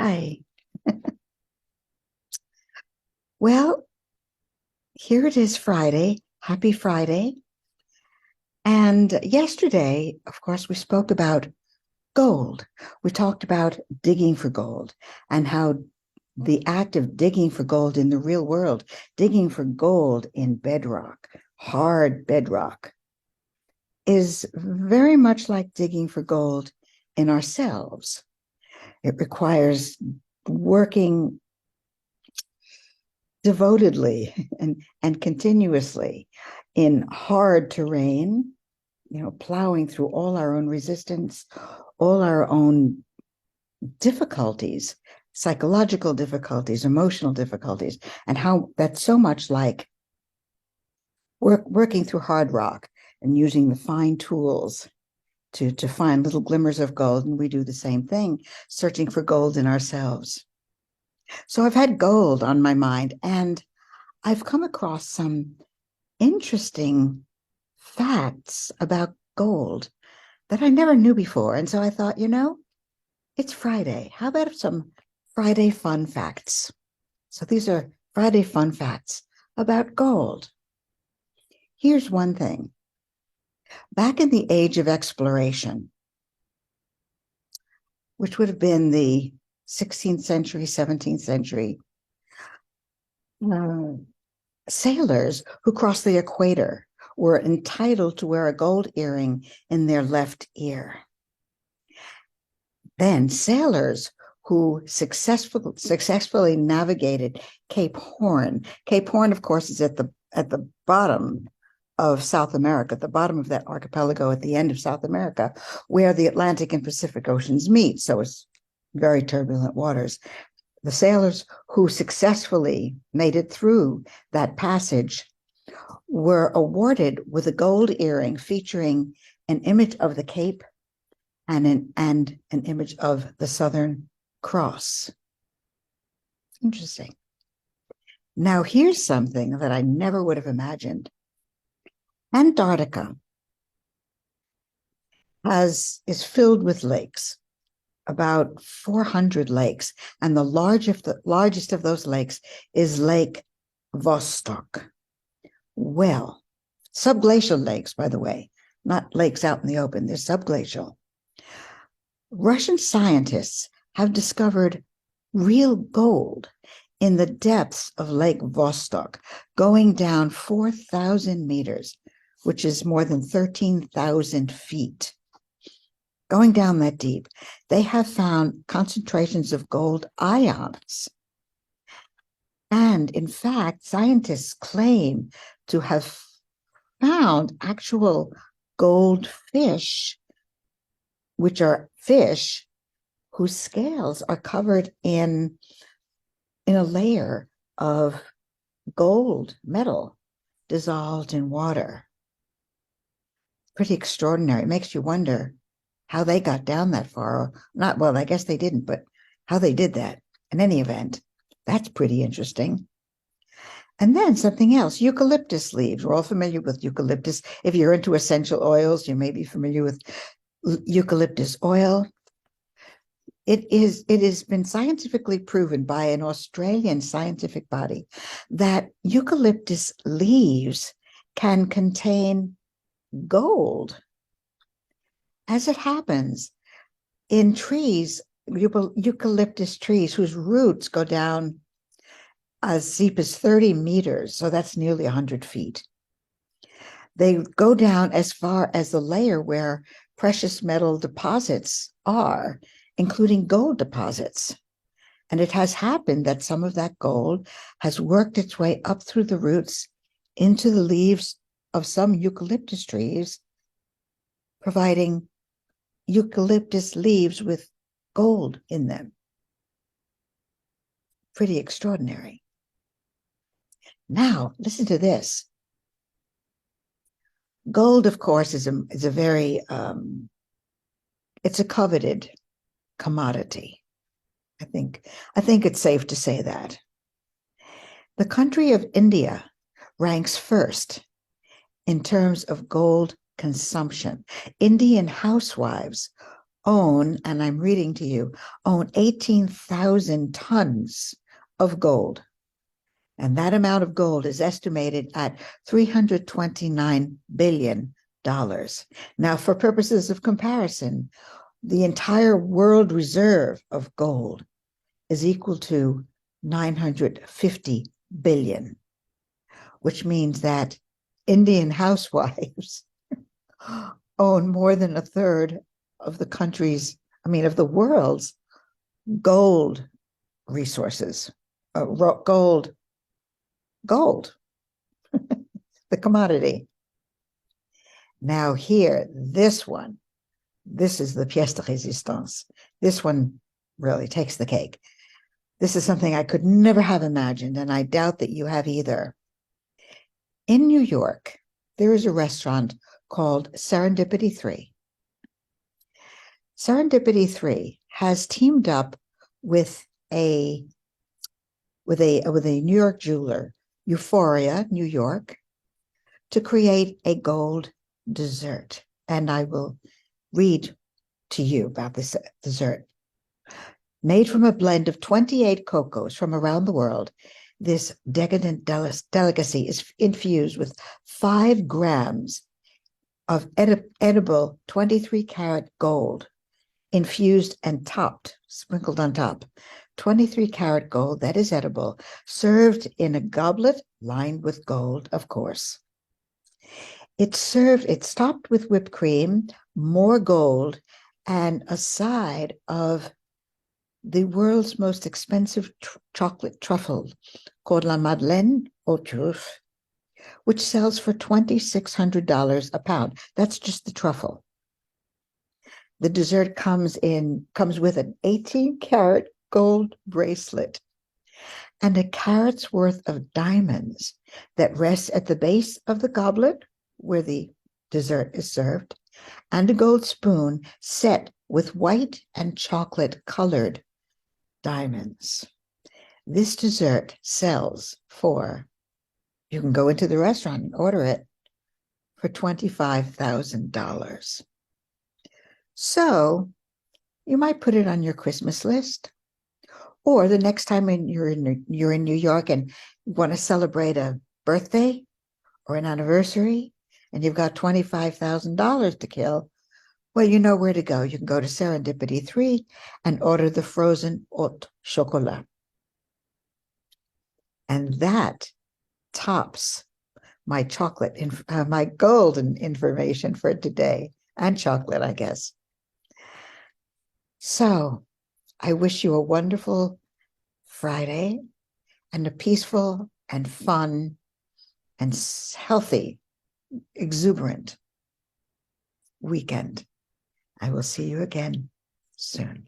Hi. Well, here it is Friday. Happy Friday. And yesterday, of course, we spoke about gold. We talked about digging for gold and how the act of digging for gold in the real world, digging for gold in bedrock, hard bedrock, is very much like digging for gold in ourselves. It requires working devotedly and continuously in hard terrain, plowing through all our own resistance, all our own difficulties, psychological difficulties, emotional difficulties, and how that's so much like working through hard rock and using the fine tools to find little glimmers of gold. And we do the same thing, searching for gold in ourselves. So I've had gold on my mind, and I've come across some interesting facts about gold that I never knew before. And so I thought, it's Friday. How about some Friday fun facts? So these are Friday fun facts about gold. Here's one thing. Back in the age of exploration, which would have been the 16th century, 17th century, sailors who crossed the equator were entitled to wear a gold earring in their left ear. Then sailors who successfully navigated Cape Horn. Cape Horn, of course, is at the bottom of South America, at the bottom of that archipelago at the end of South America, where the Atlantic and Pacific Oceans meet. So it's very turbulent waters. The sailors who successfully made it through that passage were awarded with a gold earring featuring an image of the Cape and an image of the Southern Cross. Interesting. Now, here's something that I never would have imagined. Antarctica is filled with lakes, about 400 lakes, and the largest of those lakes is Lake Vostok. Well, subglacial lakes, by the way, not lakes out in the open, they're subglacial. Russian scientists have discovered real gold in the depths of Lake Vostok, going down 4,000 meters, which is more than 13,000 feet. Going down that deep, they have found concentrations of gold ions. And in fact, scientists claim to have found actual goldfish, which are fish whose scales are covered in a layer of gold metal dissolved in water. Pretty extraordinary. It makes you wonder how they got down that far. Or not, well, I guess they didn't, but how they did that. In any event, that's pretty interesting. And then something else, eucalyptus leaves. We're all familiar with eucalyptus. If you're into essential oils, you may be familiar with eucalyptus oil. It has been scientifically proven by an Australian scientific body that eucalyptus leaves can contain gold. As it happens, in trees, eucalyptus trees whose roots go down as deep as 30 meters, so that's nearly 100 feet. They go down as far as the layer where precious metal deposits are, including gold deposits. And it has happened that some of that gold has worked its way up through the roots into the leaves of some eucalyptus trees, providing eucalyptus leaves with gold in them. Pretty extraordinary. Now, listen to this. Gold, of course, is a very, it's a coveted commodity. I think it's safe to say that. The country of India ranks first in terms of gold consumption. Indian housewives own, and I'm reading to you, own 18,000 tons of gold. And that amount of gold is estimated at $329 billion. Now, for purposes of comparison, the entire world reserve of gold is equal to 950 billion, which means that Indian housewives own more than a third of the country's, of the world's gold resources. Gold, the commodity. Now here, this is the pièce de résistance. This one really takes the cake. This is something I could never have imagined, and I doubt that you have either. In New York, there is a restaurant called Serendipity 3. Serendipity 3 has teamed up with a New York jeweler, Euphoria, New York, to create a gold dessert. And I will read to you about this dessert. Made from a blend of 28 cocos from around the world, this decadent delicacy is infused with 5 grams of edible 23-karat gold, infused and topped, sprinkled on top. 23-karat gold that is edible, served in a goblet lined with gold, of course. It's topped with whipped cream, more gold, and a side of the world's most expensive chocolate truffle called La Madeleine aux Truffes, which sells for $2,600 a pound. That's just the truffle. The dessert comes with an 18-karat gold bracelet and a carat's worth of diamonds that rests at the base of the goblet where the dessert is served, and a gold spoon set with white and chocolate colored diamonds. This dessert sells for, you can go into the restaurant and order it, for $25,000. So you might put it on your Christmas list, or the next time you're in New York and you want to celebrate a birthday or an anniversary and you've got $25,000 to kill, well, you know where to go. You can go to Serendipity 3 and order the frozen haute chocolat. And that tops my my golden information for today, and chocolate, I guess. So I wish you a wonderful Friday and a peaceful and fun and healthy, exuberant weekend. I will see you again soon.